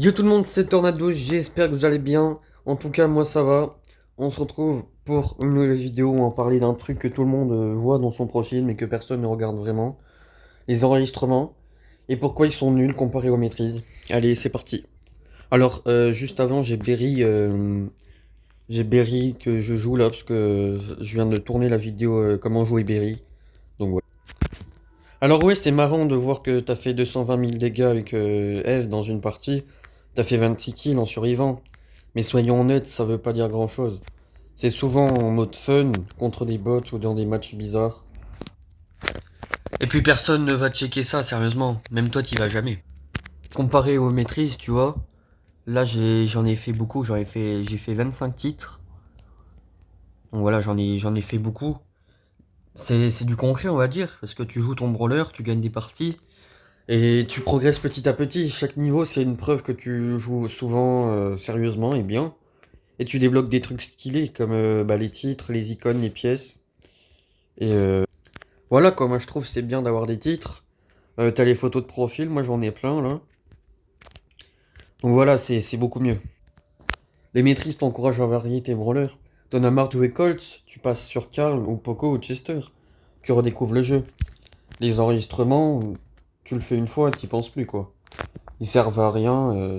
Yo tout le monde, c'est Tornado, j'espère que vous allez bien. En tout cas, moi ça va. On se retrouve pour une nouvelle vidéo où on va parler d'un truc que tout le monde voit dans son profil mais que personne ne regarde vraiment. Les enregistrements et pourquoi ils sont nuls comparés aux maîtrises. Allez, c'est parti. Alors, juste avant, j'ai Berry que je joue là parce que je viens de tourner la vidéo comment jouer Berry. Donc voilà. Alors ouais, c'est marrant de voir que t'as fait 220 000 dégâts avec Eve dans une partie. T'as fait 26 kills en survivant. Mais soyons honnêtes, ça veut pas dire grand-chose. C'est souvent en mode fun, contre des bots ou dans des matchs bizarres. Et puis personne ne va checker ça, sérieusement. Même toi, t'y vas jamais. Comparé aux maîtrises, tu vois, là j'en ai fait beaucoup, j'ai fait 25 titres. Donc voilà, j'en ai fait beaucoup. C'est du concret, on va dire, parce que tu joues ton brawler, tu gagnes des parties, et tu progresses petit à petit. Chaque niveau, c'est une preuve que tu joues souvent sérieusement et bien. Et tu débloques des trucs stylés, comme les titres, les icônes, les pièces. Et voilà quoi, moi je trouve c'est bien d'avoir des titres. T'as les photos de profil, moi j'en ai plein là. Donc voilà, c'est beaucoup mieux. Les maîtrises t'encouragent à varier tes brawlers. T'en as marre de jouer Colts, tu passes sur Karl ou Poco ou Chester. Tu redécouvres le jeu. Les enregistrements, tu le fais une fois, t'y penses plus quoi. Ils servent à rien,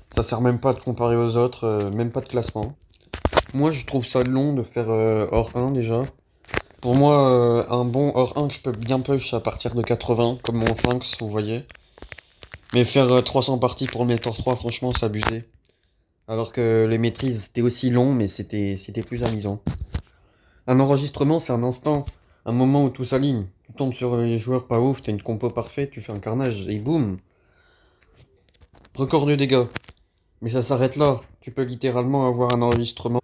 ça sert même pas de comparer aux autres, même pas de classement. Moi je trouve ça long de faire hors 1 déjà. Pour moi, un bon hors 1, je peux bien push à partir de 80, comme mon Lynx, vous voyez. Mais faire 300 parties pour le mettre hors 3, franchement, c'est abusé. Alors que les maîtrises, c'était aussi long, mais c'était plus amusant. Un enregistrement, c'est un instant, un moment où tout s'aligne. Tu tombes sur les joueurs pas ouf, t'as une compo parfaite, tu fais un carnage, et boum, record de dégâts. Mais ça s'arrête là. Tu peux littéralement avoir un enregistrement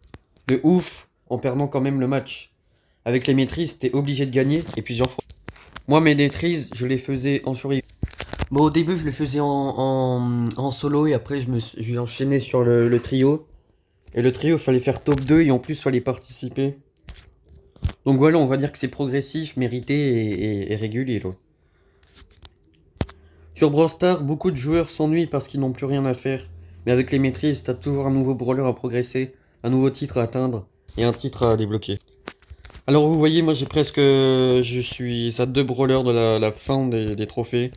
de ouf en perdant quand même le match. Avec les maîtrises, t'es obligé de gagner, et plusieurs fois. Moi, mes maîtrises, je les faisais en survie. Bon, au début, je le faisais en solo et après, je enchaîné sur le trio. Et le trio, fallait faire top 2 et en plus, fallait participer. Donc voilà, on va dire que c'est progressif, mérité et régulier. Là. Sur Brawl Stars, beaucoup de joueurs s'ennuient parce qu'ils n'ont plus rien à faire. Mais avec les maîtrises, t'as toujours un nouveau brawler à progresser, un nouveau titre à atteindre et un titre à débloquer. Alors vous voyez, moi j'ai presque... Je suis à 2 brawlers de la fin des trophées.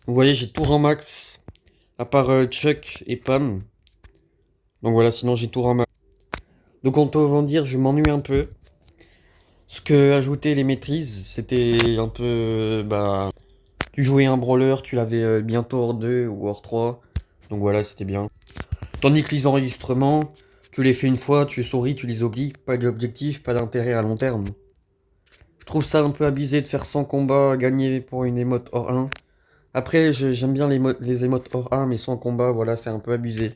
Vous voyez, j'ai tout en max, à part Chuck et Pam. Donc voilà, sinon j'ai tout ramassé. Donc on peut dire, je m'ennuie un peu. Ce que ajouter les maîtrises, c'était un peu... tu jouais un brawler, tu l'avais bientôt hors 2 ou hors 3. Donc voilà, c'était bien. Tandis que les enregistrements, tu les fais une fois, tu souris, tu les oublies. Pas d'objectif, pas d'intérêt à long terme. Je trouve ça un peu abusé de faire 100 combats gagnés pour une émote hors 1. Après, j'aime bien les émotes hors 1, mais sans combat, voilà, c'est un peu abusé.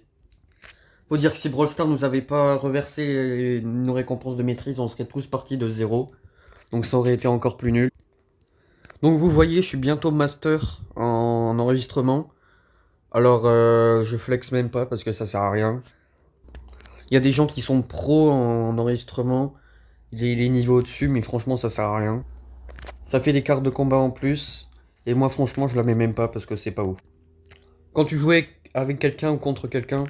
Faut dire que si Brawl Stars nous avait pas reversé nos récompenses de maîtrise, on serait tous partis de zéro. Donc ça aurait été encore plus nul. Donc vous voyez, je suis bientôt master en enregistrement. Alors je flex même pas parce que ça sert à rien. Il y a des gens qui sont pros en enregistrement. Les niveaux au-dessus, mais franchement ça sert à rien. Ça fait des cartes de combat en plus. Et moi franchement je la mets même pas parce que c'est pas ouf. Quand tu jouais avec quelqu'un ou contre quelqu'un,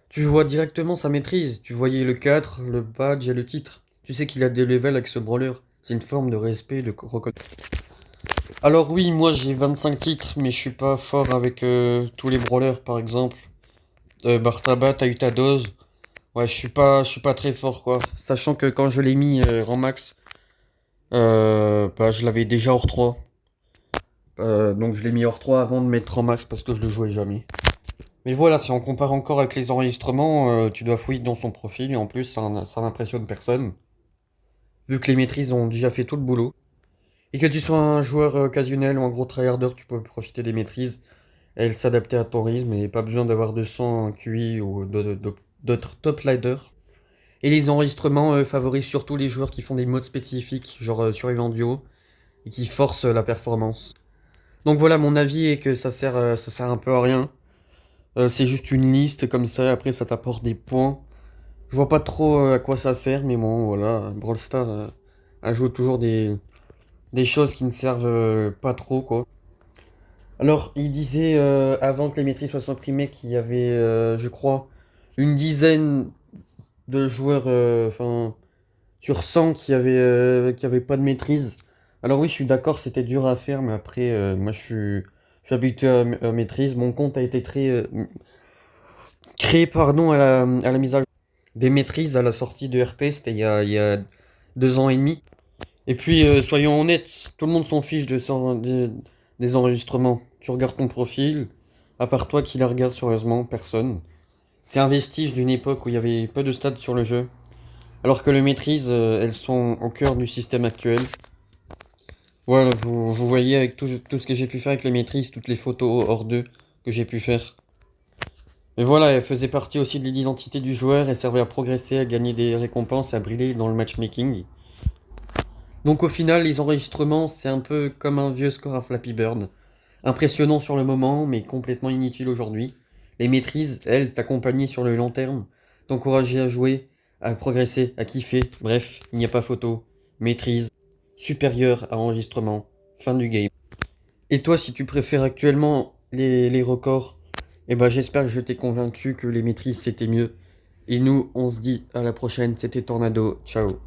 tu vois directement sa maîtrise. Tu voyais le 4, le badge et le titre. Tu sais qu'il a des levels avec ce brawler. C'est une forme de respect, de reconnaissance. Alors oui, moi j'ai 25 titres, mais je suis pas fort avec tous les brawlers par exemple. Bartaba, t'as eu ta dose. Ouais, je suis pas très fort quoi. Sachant que quand je l'ai mis en max, je l'avais déjà hors 3. Donc je l'ai mis hors 3 avant de mettre en max parce que je le jouais jamais. Mais voilà, si on compare encore avec les enregistrements, tu dois fouiller dans son profil et en plus ça n'impressionne personne. Vu que les maîtrises ont déjà fait tout le boulot. Et que tu sois un joueur occasionnel ou un gros tryharder, tu peux profiter des maîtrises. Elles s'adapter à ton rythme et pas besoin d'avoir 200 QI ou d'autres top leaders. Et les enregistrements favorisent surtout les joueurs qui font des modes spécifiques, genre survivant duo, et qui forcent la performance. Donc voilà, mon avis est que ça sert un peu à rien. C'est juste une liste comme ça, après ça t'apporte des points. Je vois pas trop à quoi ça sert, mais bon, voilà, Brawl Stars ajoute toujours des choses qui ne servent pas trop, quoi. Alors, il disait avant que les maîtrises soient supprimées qu'il y avait, je crois, une dizaine de joueurs, enfin, sur 100 qui avaient pas de maîtrise. Alors oui, je suis d'accord, c'était dur à faire, mais après, moi je suis habitué à maîtrise. Mon compte a été créé pardon, à la mise à jour des maîtrises à la sortie de RT, c'était il y a 2 ans et demi. Et puis, soyons honnêtes, tout le monde s'en fiche des enregistrements. Tu regardes ton profil, à part toi qui la regarde sérieusement, personne. C'est un vestige d'une époque où il y avait peu de stats sur le jeu. Alors que les maîtrises, elles sont au cœur du système actuel. Voilà, vous voyez avec tout ce que j'ai pu faire avec les maîtrises, toutes les photos hors d'eux que j'ai pu faire. Et voilà, elles faisaient partie aussi de l'identité du joueur et servaient à progresser, à gagner des récompenses, à briller dans le matchmaking. Donc au final, les enregistrements, c'est un peu comme un vieux score à Flappy Bird. Impressionnant sur le moment, mais complètement inutile aujourd'hui. Les maîtrises, elles, t'accompagner sur le long terme, t'encourager à jouer, à progresser, à kiffer. Bref, il n'y a pas photo. Maîtrise, supérieure à enregistrement. Fin du game. Et toi, si tu préfères actuellement les records, eh ben j'espère que je t'ai convaincu que les maîtrises c'était mieux. Et nous, on se dit à la prochaine, c'était Tornado. Ciao.